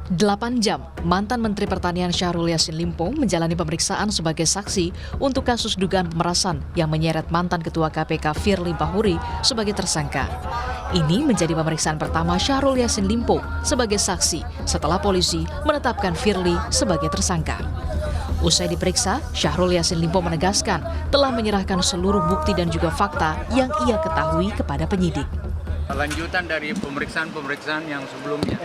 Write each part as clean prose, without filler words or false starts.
8 jam, mantan Menteri Pertanian Syahrul Yassin Limpo menjalani pemeriksaan sebagai saksi untuk kasus dugaan pemerasan yang menyeret mantan Ketua KPK Firly Bahuri sebagai tersangka. Ini menjadi pemeriksaan pertama Syahrul Yassin Limpo sebagai saksi setelah polisi menetapkan Firly sebagai tersangka. Usai diperiksa, Syahrul Yassin Limpo menegaskan telah menyerahkan seluruh bukti dan juga fakta yang ia ketahui kepada penyidik. Lanjutan dari pemeriksaan yang sebelumnya.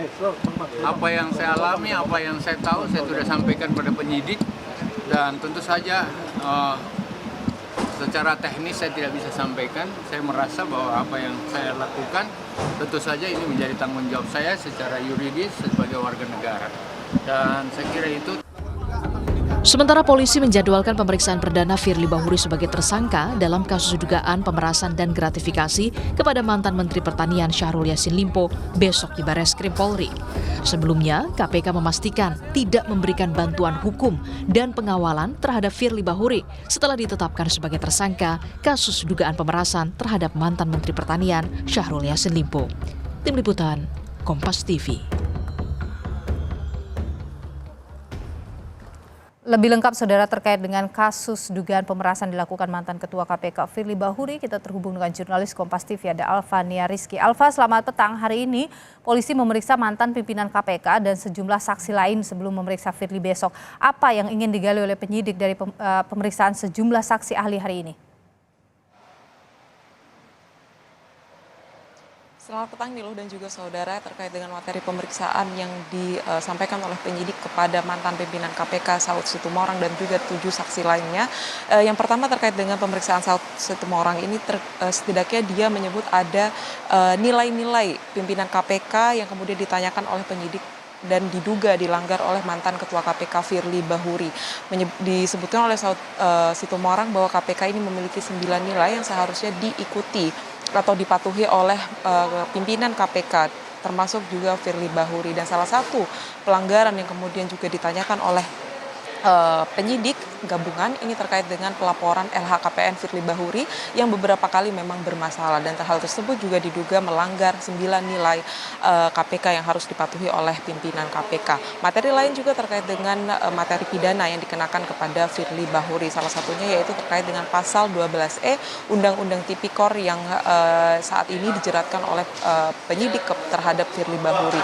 Apa yang saya alami, apa yang saya tahu, saya sudah sampaikan pada penyidik. Dan tentu saja secara teknis saya tidak bisa sampaikan. Saya merasa bahwa apa yang saya lakukan, tentu saja ini menjadi tanggung jawab saya secara yuridis sebagai warga negara. Dan saya kira itu. Sementara polisi menjadwalkan pemeriksaan perdana Firly Bahuri sebagai tersangka dalam kasus dugaan pemerasan dan gratifikasi kepada mantan Menteri Pertanian Syahrul Yassin Limpo besok di Bareskrim Polri. Sebelumnya, KPK memastikan tidak memberikan bantuan hukum dan pengawalan terhadap Firly Bahuri setelah ditetapkan sebagai tersangka kasus dugaan pemerasan terhadap mantan Menteri Pertanian Syahrul Yassin Limpo. Tim Liputan, Kompas TV. Lebih lengkap, saudara, terkait dengan kasus dugaan pemerasan dilakukan mantan Ketua KPK Firly Bahuri, kita terhubung dengan jurnalis Kompas TV, ada Alvania Rizky. Alva, selamat petang. Hari ini polisi memeriksa mantan pimpinan KPK dan sejumlah saksi lain sebelum memeriksa Firly besok. Apa yang ingin digali oleh penyidik dari pemeriksaan sejumlah saksi ahli hari ini? Selamat petang Niluh dan juga saudara, terkait dengan materi pemeriksaan yang disampaikan oleh penyidik kepada mantan pimpinan KPK Saud Situmorang dan juga 7 saksi lainnya. Yang pertama terkait dengan pemeriksaan Saud Situmorang ini setidaknya dia menyebut ada nilai-nilai pimpinan KPK yang kemudian ditanyakan oleh penyidik dan diduga dilanggar oleh mantan Ketua KPK Firly Bahuri. Disebutkan oleh Saud Situmorang bahwa KPK ini memiliki 9 nilai yang seharusnya diikuti atau dipatuhi oleh pimpinan KPK, termasuk juga Firly Bahuri. Dan salah satu pelanggaran yang kemudian juga ditanyakan oleh penyidik gabungan ini terkait dengan pelaporan LHKPN Firly Bahuri yang beberapa kali memang bermasalah, dan hal tersebut juga diduga melanggar 9 nilai KPK yang harus dipatuhi oleh pimpinan KPK. Materi lain juga terkait dengan materi pidana yang dikenakan kepada Firly Bahuri, salah satunya yaitu terkait dengan pasal 12E Undang-Undang Tipikor yang saat ini dijeratkan oleh penyidik terhadap Firly Bahuri.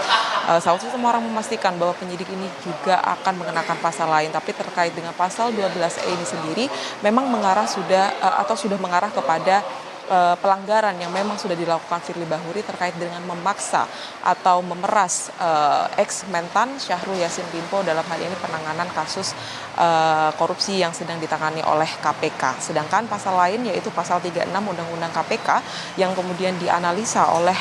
Saud Situmorang memastikan bahwa penyidik ini juga akan mengenakan pasal lain, tapi terkait dengan pasal 12E ini sendiri memang sudah mengarah kepada pelanggaran yang memang sudah dilakukan Firly Bahuri terkait dengan memaksa atau memeras ex-mentan Syahrul Yassin Limpo dalam hal ini penanganan kasus korupsi yang sedang ditangani oleh KPK. Sedangkan pasal lain yaitu pasal 36 Undang-Undang KPK yang kemudian dianalisa oleh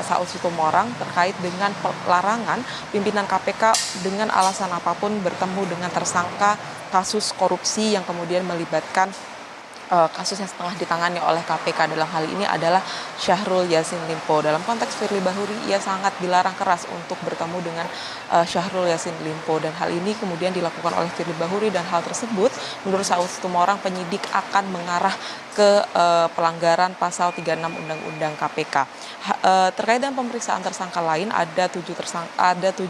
Saud Situmorang terkait dengan larangan pimpinan KPK dengan alasan apapun bertemu dengan tersangka kasus korupsi yang kemudian melibatkan kasus yang setengah ditangani oleh KPK. Dalam hal ini adalah Syahrul Yassin Limpo. Dalam konteks Firly Bahuri, ia sangat dilarang keras untuk bertemu dengan Syahrul Yassin Limpo, dan hal ini kemudian dilakukan oleh Firly Bahuri, dan hal tersebut menurut Saud Situmorang penyidik akan mengarah ke pelanggaran pasal 36 Undang-Undang KPK. Terkait dengan pemeriksaan tersangka lain, ada 7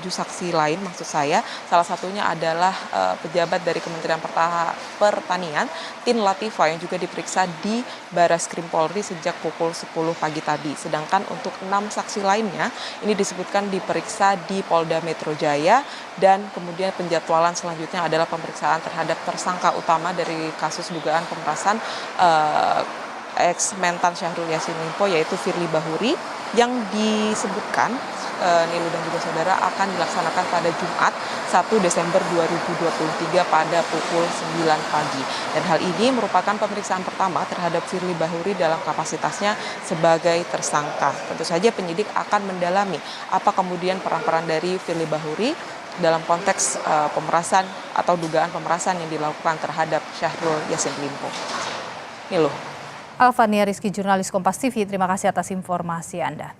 saksi lain maksud saya. Salah satunya adalah pejabat dari Kementerian Pertanian, Tin Latifah, yang juga diperiksa di Bareskrim Polri sejak pukul 10 pagi tadi. Sedangkan untuk 6 saksi lainnya ini disebutkan diperiksa di Polda Metro Jaya, dan kemudian penjadwalan selanjutnya adalah pemeriksaan terhadap tersangka utama dari kasus dugaan pemerasan ex-mentan Syahrul Yassin Limpo yaitu Firly Bahuri, yang disebutkan Nilu dan juga saudara akan dilaksanakan pada Jumat 1 Desember 2023 pada pukul 9 pagi. Dan hal ini merupakan pemeriksaan pertama terhadap Firly Bahuri dalam kapasitasnya sebagai tersangka. Tentu saja penyidik akan mendalami apa kemudian peran-peran dari Firly Bahuri dalam konteks pemerasan atau dugaan pemerasan yang dilakukan terhadap Syahrul Yassin Limpo. Nilu. Alvania Rizky, jurnalis Kompas TV, terima kasih atas informasi Anda.